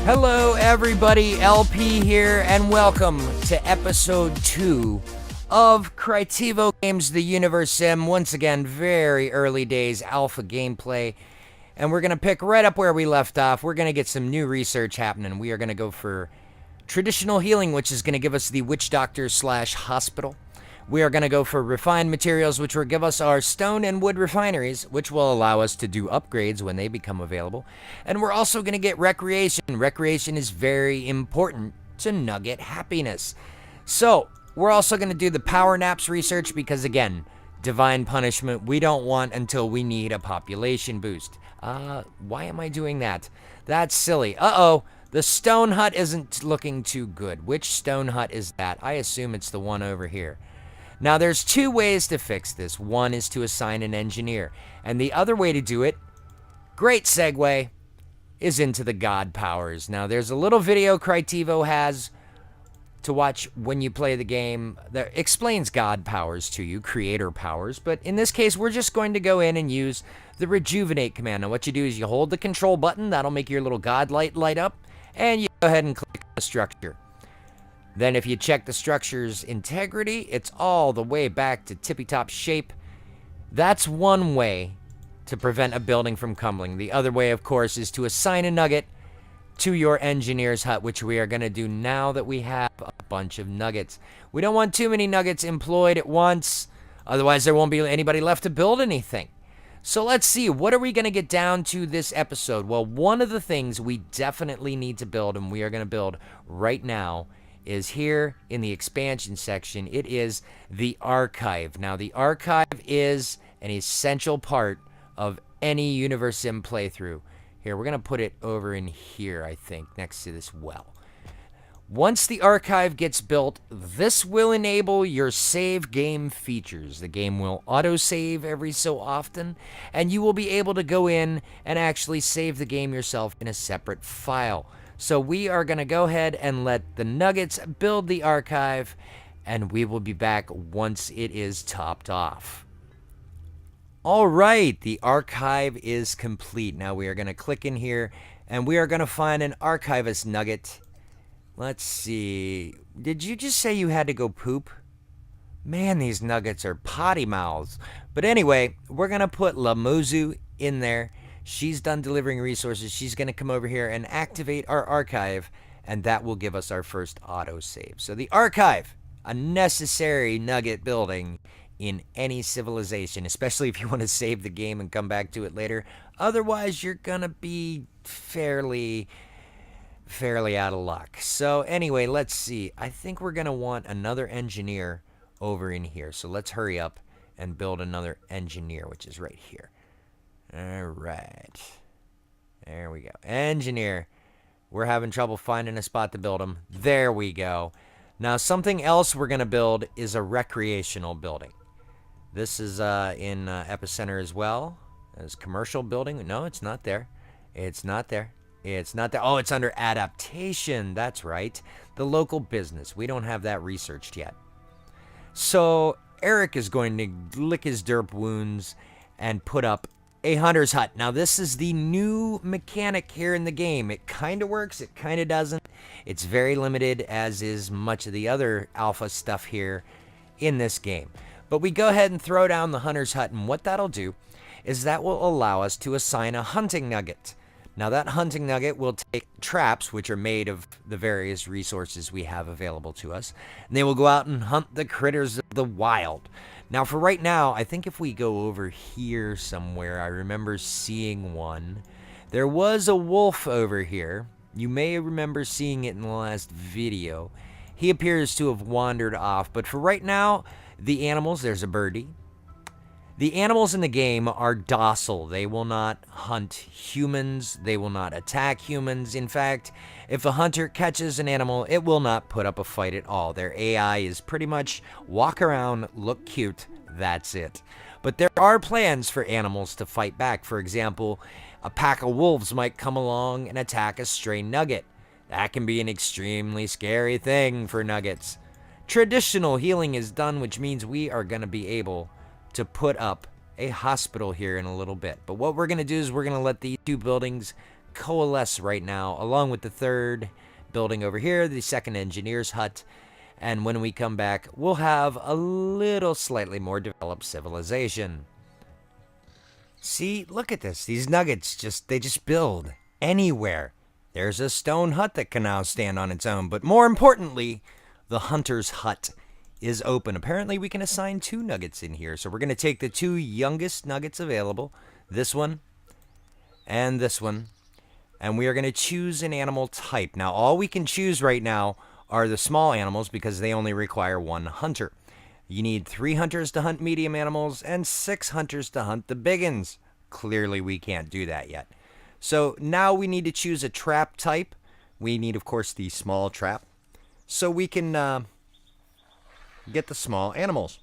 Hello everybody, LP here, and welcome to episode 2 of Critivo Games the Universim. Once again, very early days alpha gameplay, and we're going to pick right up where we left off. We're going to get some new research happening. We are going to go for traditional healing, which is going to give us the Witch Doctor / hospital. We are going to go for refined materials, which will give us our stone and wood refineries, which will allow us to do upgrades when they become available. And we're also going to get recreation. Recreation is very important to Nugget happiness. So, we're also going to do the power naps research because, again, divine punishment we don't want until we need a population boost. Why am I doing that? That's silly. Uh-oh. The stone hut isn't looking too good. Which stone hut is that? I assume it's the one over here. Now, there's two ways to fix this. One is to assign an engineer. And the other way to do it, great segue, is into the god powers. Now, there's a little video Critivo has to watch when you play the game that explains god powers to you, creator powers. But in this case, we're just going to go in and use the rejuvenate command. Now, what you do is you hold the control button. That'll make your little god light up. And you go ahead and click on the structure. Then if you check the structure's integrity, it's all the way back to tippy-top shape. That's one way to prevent a building from crumbling. The other way, of course, is to assign a nugget to your engineer's hut, which we are going to do now that we have a bunch of nuggets. We don't want too many nuggets employed at once, otherwise there won't be anybody left to build anything. So let's see, what are we going to get down to this episode? Well, one of the things we definitely need to build, and we are going to build right now, is here in the expansion section. It is the archive. Now, the archive is an essential part of any Universim playthrough. Here, we're going to put it over in here, I think, next to this well. Once the archive gets built, this will enable your save game features. The game will autosave every so often, and you will be able to go in and actually save the game yourself in a separate file. So we are going to go ahead and let the nuggets build the archive, and we will be back once it is topped off. All right, the archive is complete. Now we are going to click in here, and we are going to find an archivist nugget. Let's see. Did you just say you had to go poop? Man, these nuggets are potty mouths. But anyway, we're going to put Lamuzu in there. She's done delivering resources. She's going to come over here and activate our archive, and that will give us our first autosave. So the archive, a necessary nugget building in any civilization, especially if you want to save the game and come back to it later. Otherwise, you're going to be fairly out of luck. So anyway, let's see. I think we're going to want another engineer over in here. So let's hurry up and build another engineer, which is right here. All right. There we go. Engineer. We're having trouble finding a spot to build them. There we go. Now, something else we're going to build is a recreational building. This is in Epicenter as well. As commercial building. No, it's not there. It's not there. It's not there. Oh, it's under adaptation. That's right. The local business. We don't have that researched yet. So, Eric is going to lick his derp wounds and put up a hunter's hut. Now, this is the new mechanic here in the game. It kind of works, it kind of doesn't. It's very limited, as is much of the other alpha stuff here in this game. But we go ahead and throw down the hunter's hut, and what that'll do is that will allow us to assign a hunting nugget. Now, that hunting nugget will take traps, which are made of the various resources we have available to us, and they will go out and hunt the critters of the wild. Now, for right now, I think if we go over here somewhere, I remember seeing one. There was a wolf over here. You may remember seeing it in the last video. He appears to have wandered off, but for right now, the animals, there's a birdie. The animals in the game are docile. They will not hunt humans. They will not attack humans. In fact, if a hunter catches an animal, it will not put up a fight at all. Their AI is pretty much walk around, look cute, that's it. But there are plans for animals to fight back. For example, a pack of wolves might come along and attack a stray nugget. That can be an extremely scary thing for nuggets. Traditional healing is done, which means we are going to be able to put up a hospital here in a little bit. But what we're going to do is we're going to let these two buildings coalesce right now, along with the third building over here, the second engineer's hut. And when we come back, we'll have a little slightly more developed civilization. See, look at this. These nuggets they just build anywhere. There's a stone hut that can now stand on its own. But more importantly, the hunter's hut is open. Apparently, we can assign 2 nuggets in here. So we're going to take the 2 youngest nuggets available, this one and this one, and we are going to choose an animal type. Now, all we can choose right now are the small animals because they only require 1 hunter. You need 3 hunters to hunt medium animals and 6 hunters to hunt the big ones. Clearly, we can't do that yet. So now we need to choose a trap type. We need, of course, the small trap. So we can get the small animals.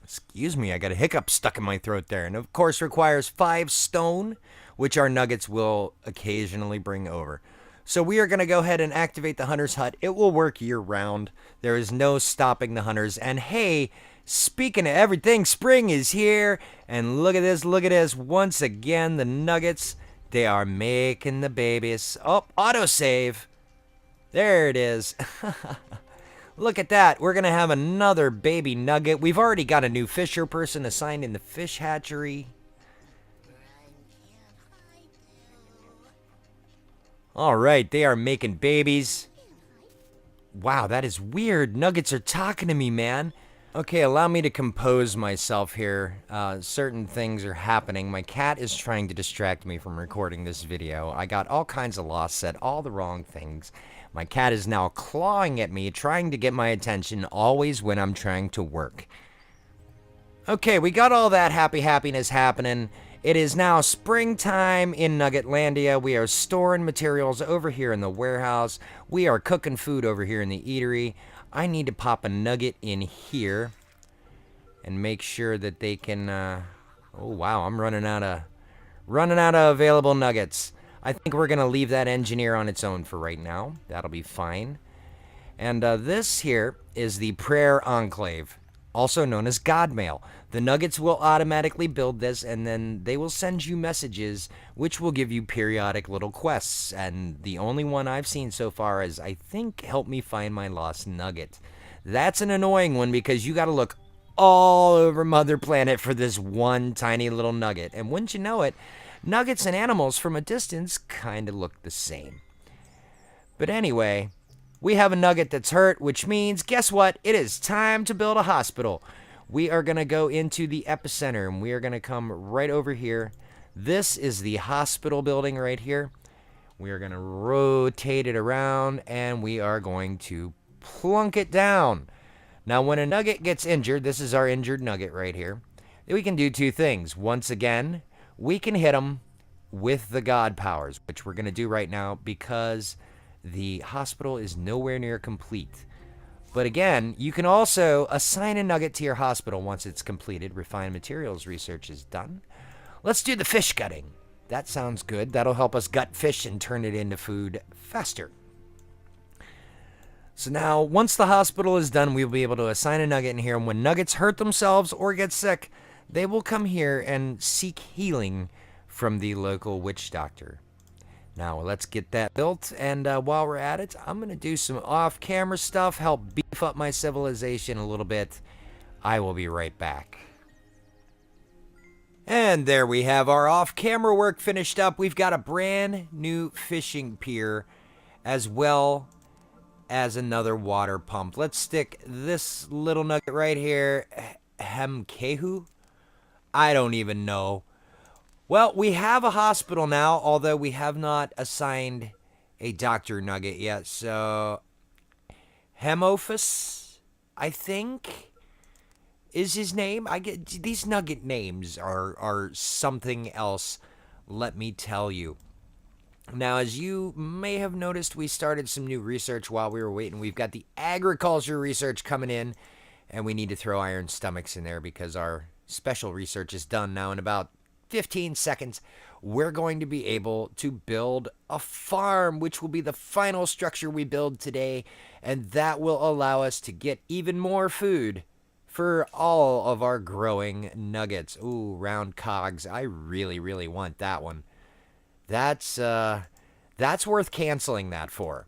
Excuse me, I got a hiccup stuck in my throat there. And of course requires 5 stone, which our nuggets will occasionally bring over. So we are going to go ahead and activate the hunter's hut. It will work year round. There is no stopping the hunters. And hey, speaking of everything, spring is here. And look at this, look at this. Once again, the nuggets, they are making the babies. Oh, autosave. There it is. Look at that. We're going to have another baby nugget. We've already got a new fisher person assigned in the fish hatchery. All right, they are making babies. Wow, that is weird. Nuggets are talking to me, man. Okay, allow me to compose myself here. Certain things are happening. My cat is trying to distract me from recording this video. I got all kinds of lost, said all the wrong things. My cat is now clawing at me, trying to get my attention, always when I'm trying to work. Okay, we got all that happiness happening. It is now springtime in Nuggetlandia. We are storing materials over here in the warehouse. We are cooking food over here in the eatery. I need to pop a nugget in here and make sure that they can... oh, wow, I'm running out of available nuggets. I think we're going to leave that engineer on its own for right now. That'll be fine. And this here is the Prayer Enclave, also known as God Mail. The nuggets will automatically build this, and then they will send you messages, which will give you periodic little quests. And the only one I've seen so far is, I think, help me find my lost nugget. That's an annoying one because you got to look all over Mother Planet for this one tiny little nugget. And wouldn't you know it, nuggets and animals from a distance kind of look the same. But anyway, we have a nugget that's hurt, which means, guess what? It is time to build a hospital. We are going to go into the epicenter, and we are going to come right over here. This is the hospital building right here. We are going to rotate it around, and we are going to plunk it down. Now, when a nugget gets injured, this is our injured nugget right here, we can do 2 things. Once again, we can hit them with the God powers, which we're going to do right now because the hospital is nowhere near complete. But again, you can also assign a nugget to your hospital once it's completed. Refined materials research is done. Let's do the fish gutting. That sounds good. That'll help us gut fish and turn it into food faster. So now, once the hospital is done, we'll be able to assign a nugget in here. And when nuggets hurt themselves or get sick, they will come here and seek healing from the local witch doctor. Now, let's get that built, and while we're at it, I'm going to do some off-camera stuff, help beef up my civilization a little bit. I will be right back. And there we have our off-camera work finished up. We've got a brand new fishing pier, as well as another water pump. Let's stick this little nugget right here. Hemkehu? I don't even know. Well, we have a hospital now, although we have not assigned a doctor nugget yet. So, Hemophis, I think, is his name. I get these nugget names are something else, let me tell you. Now, as you may have noticed, we started some new research while we were waiting. We've got the agriculture research coming in, and we need to throw iron stomachs in there because our special research is done now in about 15 seconds. We're going to be able to build a farm, which will be the final structure we build today, and that will allow us to get even more food for all of our growing nuggets. Ooh, round cogs. I really, really want that one. That's worth canceling that for.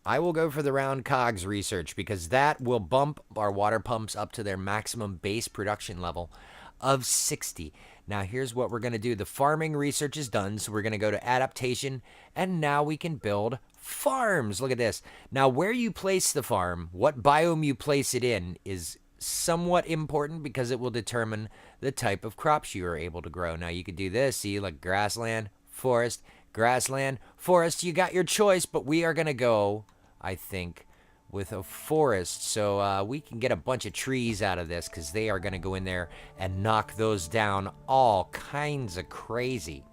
I will go for the round cogs research because that will bump our water pumps up to their maximum base production level of 60. Now here's what we're going to do. The farming research is done, so we're going to go to adaptation, and now we can build farms. Look at this. Now where you place the farm, what biome you place it in, is somewhat important because it will determine the type of crops you are able to grow. Now you could do this, see, like grassland, forest, grassland, forest. You got your choice, but we are going to go, I think, with a forest, so we can get a bunch of trees out of this because they are going to go in there and knock those down all kinds of crazy.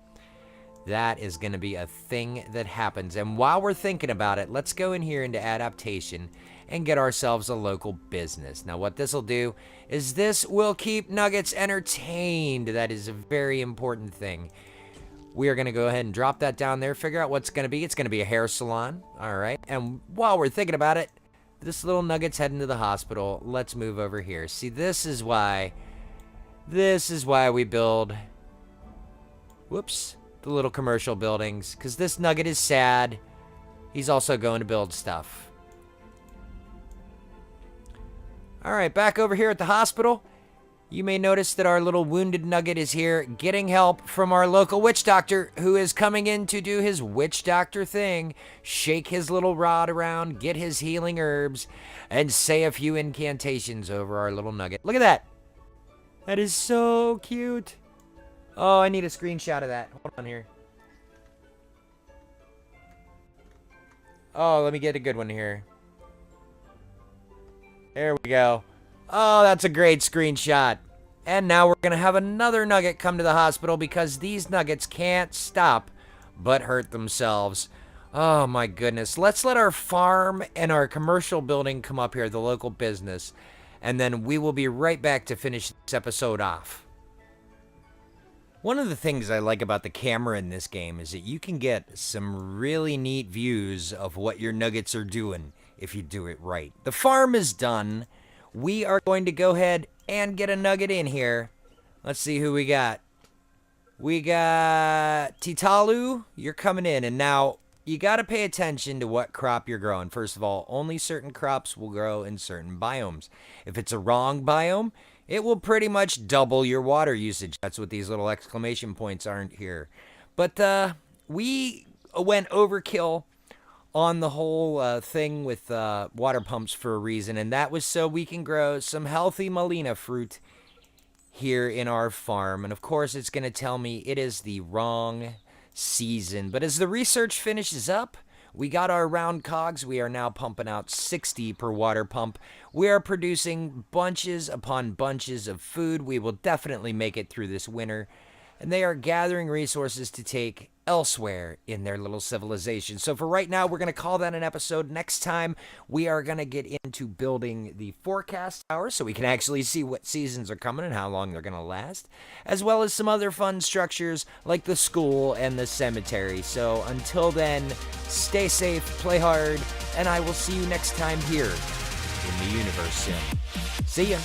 That is going to be a thing that happens. And while we're thinking about it, let's go in here into adaptation and get ourselves a local business. Now what this will do is this will keep Nuggets entertained. That is a very important thing. We are going to go ahead and drop that down there, figure out what's going to be. It's going to be a hair salon. All right. And while we're thinking about it, this little Nugget's heading to the hospital. Let's move over here. See, this is why we build, the little commercial buildings. Because this Nugget is sad. He's also going to build stuff. All right, back over here at the hospital. You may notice that our little wounded Nugget is here getting help from our local witch doctor, who is coming in to do his witch doctor thing, shake his little rod around, get his healing herbs, and say a few incantations over our little Nugget. Look at that. That is so cute. Oh, I need a screenshot of that. Hold on here. Oh, let me get a good one here. There we go. Oh, that's a great screenshot. And now we're going to have another Nugget come to the hospital because these Nuggets can't stop but hurt themselves. Oh, my goodness. Let's let our farm and our commercial building come up here, the local business. And then we will be right back to finish this episode off. One of the things I like about the camera in this game is that you can get some really neat views of what your Nuggets are doing if you do it right. The farm is done. We are going to go ahead and get a Nugget in here. Let's see who we got. We got Titalu. You're coming in. And now you got to pay attention to what crop you're growing. First of all, only certain crops will grow in certain biomes. If it's a wrong biome, it will pretty much double your water usage. That's what these little exclamation points aren't here. But we went overkill on the whole thing with water pumps for a reason, and that was so we can grow some healthy Malina fruit here in our farm. And of course, it's going to tell me it is the wrong season. But as the research finishes up, we got our round cogs. We are now pumping out 60 per water pump. We are producing bunches upon bunches of food. We will definitely make it through this winter. And they are gathering resources to take elsewhere in their little civilization. So for right now, we're going to call that an episode. Next time, we are going to get into building the forecast tower so we can actually see what seasons are coming and how long they're going to last, as well as some other fun structures like the school and the cemetery. So until then, stay safe, play hard, and I will see you next time here in the Universim. See ya.